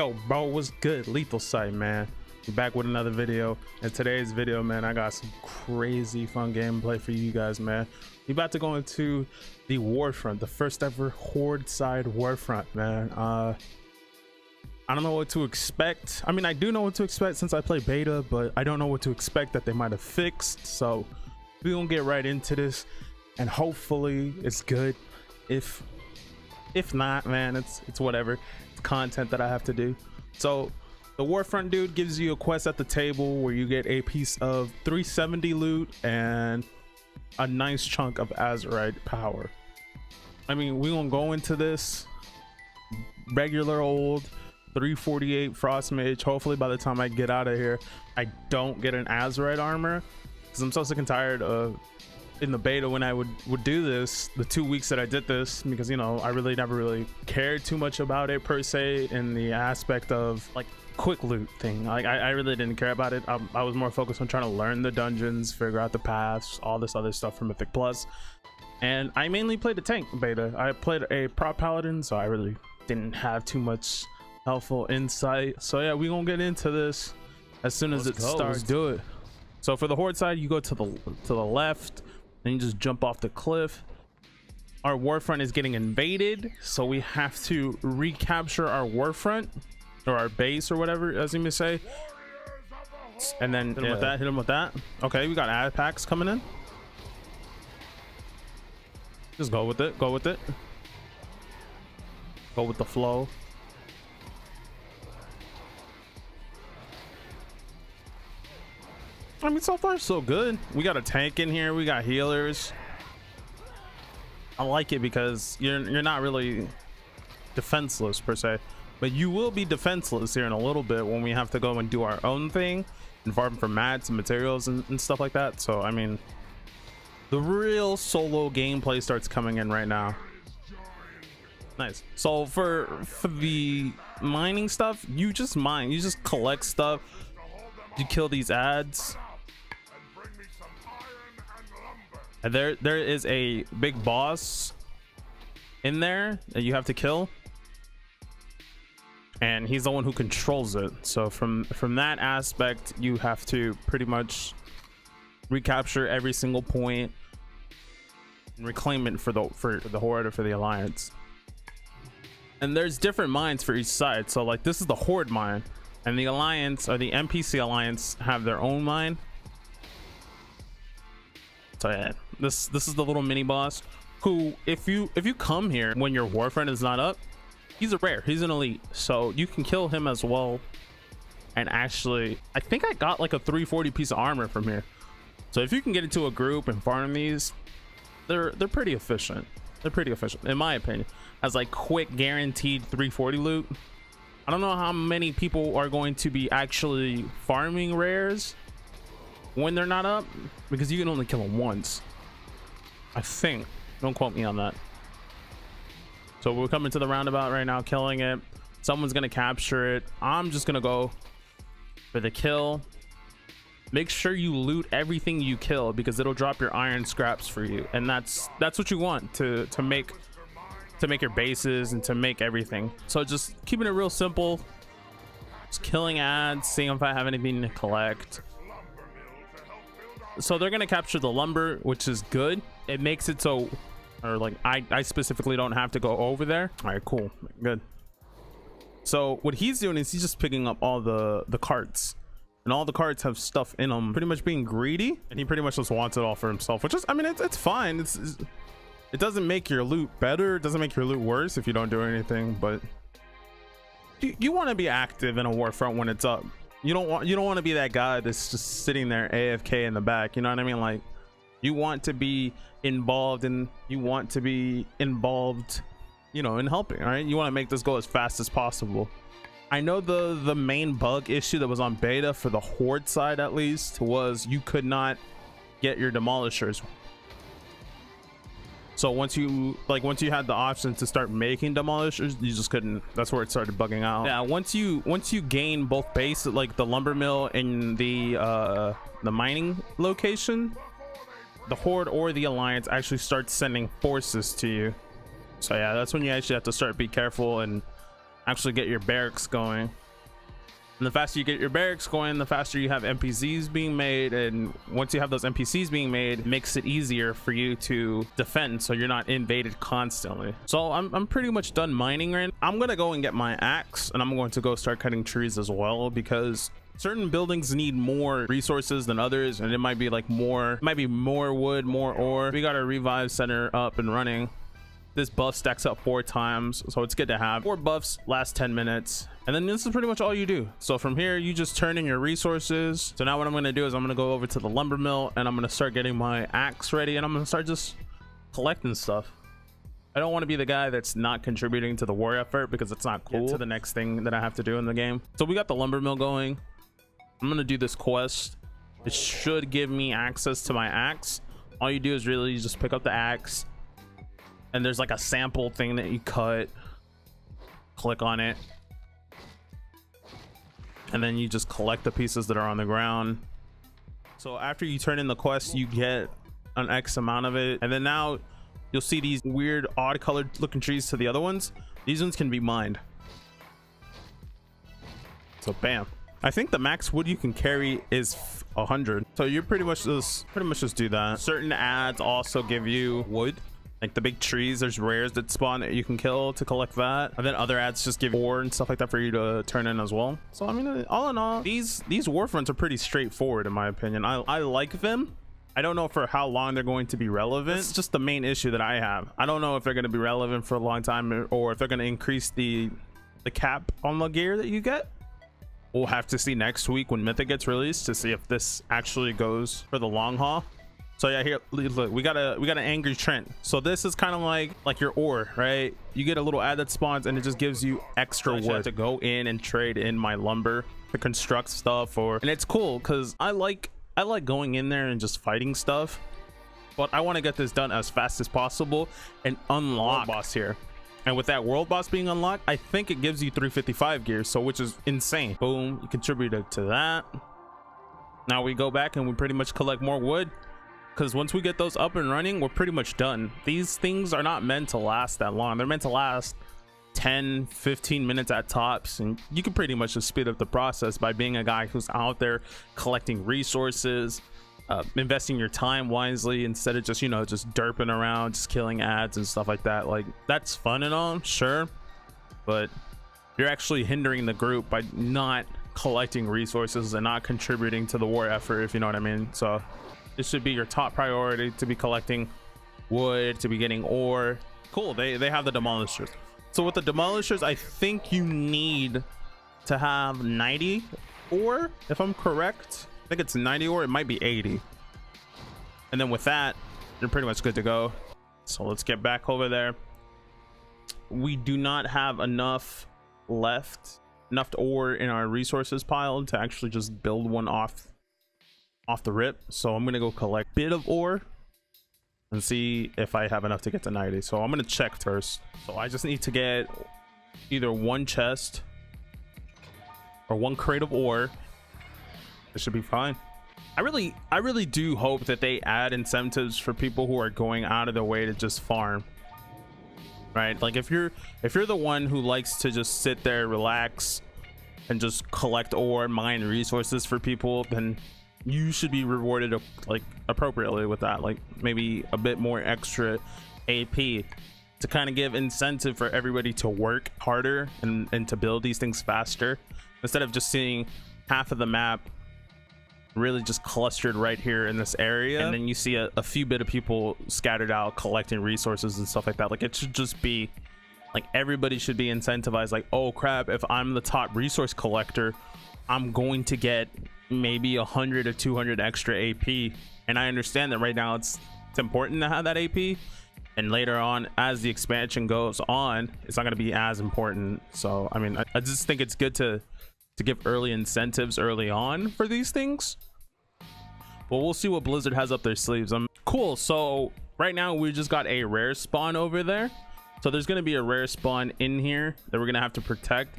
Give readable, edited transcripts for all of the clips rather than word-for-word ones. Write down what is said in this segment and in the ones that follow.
Yo, bro, what's good? Lethal Sight, man. We're back with another video. In today's video, man, I got some crazy fun gameplay for you guys, man. We're about to go into the Warfront, the first ever Horde side Warfront, man. I don't know what to expect. I mean, I do know what to expect since I play beta, but I don't know what to expect that they might have fixed. So we're gonna get right into this, and hopefully it's good. If not, man, it's whatever. It's content that I have to do. So the Warfront dude gives you a quest at the table where you get a piece of 370 loot and a nice chunk of Azerite power. I mean, we're gonna go into this regular old 348 Frost Mage. Hopefully by the time I get out of here, I don't get an Azerite armor, because I'm so sick and tired of in the beta when I would do this, the 2 weeks that I did this, because, you know, I really never really cared too much about it per se in the aspect of like quick loot thing. Like I really didn't care about it. I was more focused on trying to learn the dungeons, figure out the paths, all this other stuff from Mythic Plus. And I mainly played a tank beta. I played a prop paladin, so I really didn't have too much helpful insight. So yeah, we're gonna get into this as soon as it starts. Let's do it. So for the Horde side, you go to the left, and you just jump off the cliff. Our Warfront is getting invaded, so we have to recapture our Warfront, or our base, or whatever, as you may say. And then hit him with that. Okay, we got ad packs coming in. Just go with it. Go with it. Go with the flow. I mean, so far so good. We got a tank in here, we got healers. I like it because you're not really defenseless per se, but you will be defenseless here in a little bit when we have to go and do our own thing and farm for mats and materials and stuff like that. So I mean, the real solo gameplay starts coming in right now. Nice. So for the mining stuff, you just mine, you just collect stuff, you kill these ads. And there is a big boss in there that you have to kill, and he's the one who controls it. So from that aspect, you have to pretty much recapture every single point and reclaim it for the Horde or for the Alliance. And there's different mines for each side. So like, this is the Horde mine, and the Alliance, or the NPC Alliance, have their own mine. So yeah, this is the little mini boss who, if you come here when your Warfront is not up, he's a rare, he's an elite, so you can kill him as well. And actually, I think I got like a 340 piece of armor from here. So if you can get into a group and farm these, they're pretty efficient. They're pretty efficient in my opinion, as like quick guaranteed 340 loot. I don't know how many people are going to be actually farming rares when they're not up, because you can only kill them once, I think. Don't quote me on that. So we're coming to the roundabout right now, killing it. Someone's gonna capture it. I'm just gonna go for the kill. Make sure you loot everything you kill, because it'll drop your iron scraps for you, and that's what you want to make your bases and to make everything. So just keeping it real simple, just killing ads, seeing if I have anything to collect. So they're gonna capture the lumber, which is good. It makes it so, or like I specifically don't have to go over there. All right, cool, good. So what he's doing is he's just picking up all the carts, and all the carts have stuff in them, pretty much being greedy, and he pretty much just wants it all for himself, which is, I mean, it's fine. It doesn't make your loot better, it doesn't make your loot worse if you don't do anything, but you want to be active in a Warfront when it's up. You don't want to be that guy that's just sitting there AFK in the back, you know what I mean? Like, you want to be involved, and you want to be involved, you know, in helping. All right, you want to make this go as fast as possible. I know the main bug issue that was on beta for the Horde side, at least, was you could not get your demolishers. So once you had the option to start making demolishers, you just couldn't. That's where it started bugging out. Yeah, once you gain both base, like the lumber mill and the mining location, the Horde or the Alliance actually starts sending forces to you. So yeah, that's when you actually have to start be careful and actually get your barracks going. And the faster you get your barracks going, the faster you have NPCs being made. And once you have those NPCs being made, it makes it easier for you to defend, so you're not invaded constantly. So I'm pretty much done mining right now. I'm gonna go and get my axe, and I'm going to go start cutting trees as well, because certain buildings need more resources than others, and it might be like more wood, more ore. We got our revive center up and running. This buff stacks up 4 times, so it's good to have. 4 buffs last 10 minutes, and then this is pretty much all you do. So from here, you just turn in your resources. So now what I'm going to do is I'm going to go over to the lumber mill, and I'm going to start getting my axe ready, and I'm going to start just collecting stuff. I don't want to be the guy that's not contributing to the war effort, because it's not cool. Get to the next thing that I have to do in the game. So we got the lumber mill going. I'm going to do this quest. It should give me access to my axe. All you do is really just pick up the axe, and there's like a sample thing that you cut, click on it, and then you just collect the pieces that are on the ground. So after you turn in the quest, you get an X amount of it, and then now you'll see these weird odd colored looking trees to the other ones. These ones can be mined. So bam. I think the max wood you can carry is 100, so you're pretty much just do that. Certain ads also give you wood, like the big trees. There's rares that spawn that you can kill to collect that, and then other ads just give ore and stuff like that for you to turn in as well. So I mean, all in all, these Warfronts are pretty straightforward in my opinion. I like them. I don't know for how long they're going to be relevant. It's just the main issue that I have. I don't know if they're going to be relevant for a long time, or if they're going to increase the cap on the gear that you get. We'll have to see next week when Mythic gets released to see if this actually goes for the long haul. So yeah, here, look, we got an angry Trent. So this is kind of like your ore, right? You get a little ad that spawns, and it just gives you extra wood to go in and trade in my lumber to construct stuff. And it's cool because I like going in there and just fighting stuff, but I want to get this done as fast as possible and unlock boss here. And with that world boss being unlocked, I think it gives you 355 gear, so which is insane. Boom, you contributed to that. Now we go back and we pretty much collect more wood, because once we get those up and running, we're pretty much done. These things are not meant to last that long. They're meant to last 10-15 minutes at tops, and you can pretty much just speed up the process by being a guy who's out there collecting resources, investing your time wisely, instead of just, you know, just derping around, just killing ads and stuff like that. Like, that's fun and all, sure, but you're actually hindering the group by not collecting resources and not contributing to the war effort, if you know what I mean. So this should be your top priority, to be collecting wood, to be getting ore. Cool, they have the demolishers. So with the demolishers, I think you need to have 90 ore, if I'm correct. I think it's 90 ore, it might be 80, and then with that you're pretty much good to go. So let's get back over there. We do not have enough ore in our resources pile to actually just build one off the rip, so I'm gonna go collect a bit of ore and see if I have enough to get to 90. So I'm gonna check first. So I just need to get either 1 chest or 1 crate of ore. It should be fine. I really do hope that they add incentives for people who are going out of their way to just farm, right? Like if you're the one who likes to just sit there, relax, and just collect ore, mine resources for people, then you should be rewarded like appropriately with that, like maybe a bit more extra AP to kind of give incentive for everybody to work harder and to build these things faster, instead of just seeing half of the map really just clustered right here in this area, and then you see a few bit of people scattered out collecting resources and stuff like that. Like, it should just be like everybody should be incentivized, like, oh crap, if I'm the top resource collector, I'm going to get maybe 100 or 200 extra AP. And I understand that right now it's important to have that AP, and later on as the expansion goes on, it's not going to be as important. So I mean, I just think it's good to give early incentives early on for these things, but we'll see what Blizzard has up their sleeves. Cool. So right now we just got a rare spawn over there, so there's going to be a rare spawn in here that we're going to have to protect,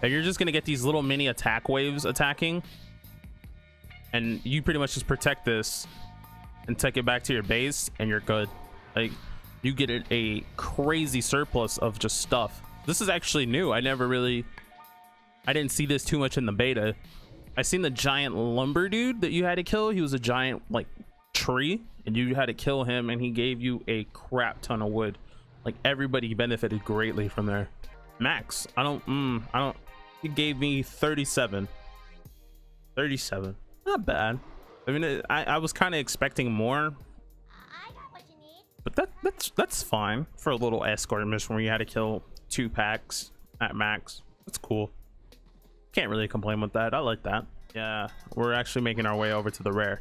and you're just going to get these little mini attack waves attacking, and you pretty much just protect this and take it back to your base, and you're good. Like, you get a crazy surplus of just stuff. This is actually new. I didn't see this too much in the beta. I seen the giant lumber dude that you had to kill. He was a giant like tree, and you had to kill him, and he gave you a crap ton of wood. Like everybody benefited greatly from there. Max, I don't. He gave me 37. Not bad. I mean, I was kind of expecting more, but that's fine for a little escort mission where you had to kill 2 packs at max. That's cool. Can't really complain with that. I like that. Yeah, we're actually making our way over to the rare,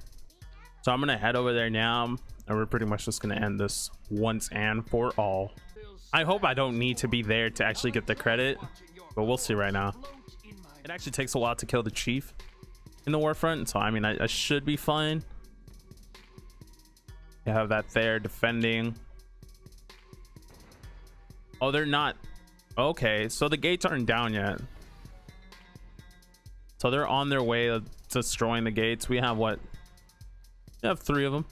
so I'm gonna head over there now, and we're pretty much just gonna end this once and for all. I hope I don't need to be there to actually get the credit, but we'll see right now. It actually takes a while to kill the chief in the Warfront, so I mean, I should be fine. You have that there defending. Oh, they're not. Okay, so the gates aren't down yet. So they're on their way to destroying the gates. We have what? We have 3 of them.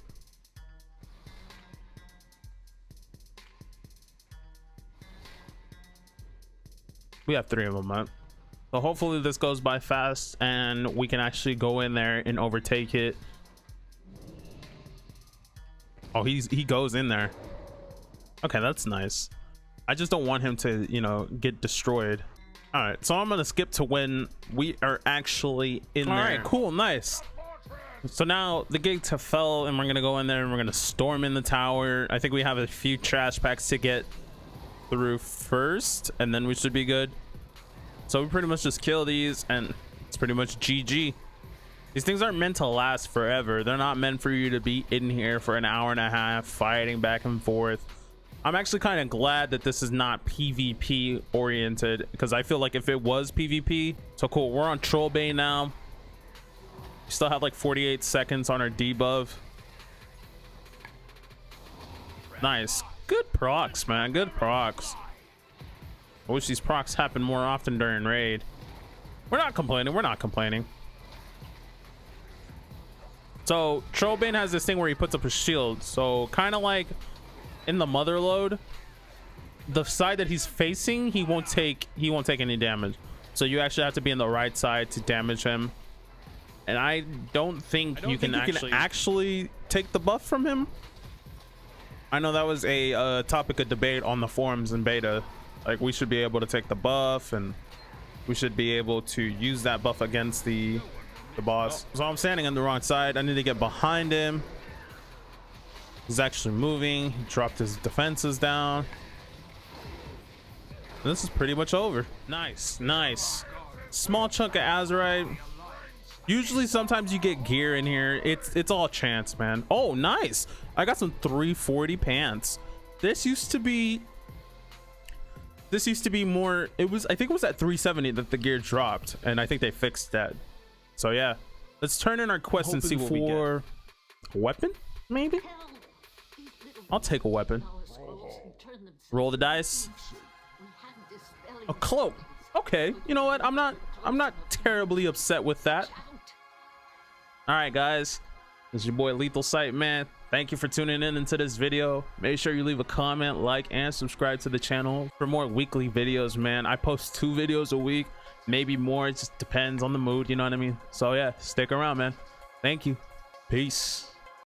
We have 3 of them, man. So hopefully this goes by fast and we can actually go in there and overtake it. Oh, he goes in there. Okay, that's nice. I just don't want him to, you know, get destroyed. All right, so I'm gonna skip to when we are actually in there. All right, cool, nice. So now the gates have fell, and we're gonna go in there and we're gonna storm in the tower. I think we have a few trash packs to get through first, and then we should be good. So we pretty much just kill these, and it's pretty much GG. These things aren't meant to last forever. They're not meant for you to be in here for an hour and a half fighting back and forth. I'm actually kind of glad that this is not PvP oriented, because I feel like if it was PvP. So cool, we're on Troll Bane now. We still have like 48 seconds on our debuff. Nice, good procs, man, good procs. I wish these procs happen more often during raid. We're not complaining. So Trollbane has this thing where he puts up a shield, so kind of like in the mother load, the side that he's facing, he won't take any damage. So you actually have to be in the right side to damage him, and I don't think you can actually take the buff from him. I know that was a topic of debate on the forums in beta. Like, we should be able to take the buff, and we should be able to use that buff against the boss. So I'm standing on the wrong side. I need to get behind him. He's actually moving. He dropped his defenses down. And this is pretty much over. Nice, nice. Small chunk of Azurite. Usually sometimes you get gear in here. It's all chance, man. Oh, nice. I got some 340 pants. This used to be more, I think it was at 370 that the gear dropped, and I think they fixed that. So yeah, let's turn in our quest and see what we get. A weapon, maybe? I'll take a weapon. Roll the dice. A cloak. Okay, you know what? I'm not terribly upset with that. All right, guys, this is your boy Lethal Sight, man. Thank you for tuning in into this video. Make sure you leave a comment, like, and subscribe to the channel for more weekly videos, man. I post 2 videos a week, maybe more. It just depends on the mood, you know what I mean? So yeah, stick around, man. Thank you. Peace.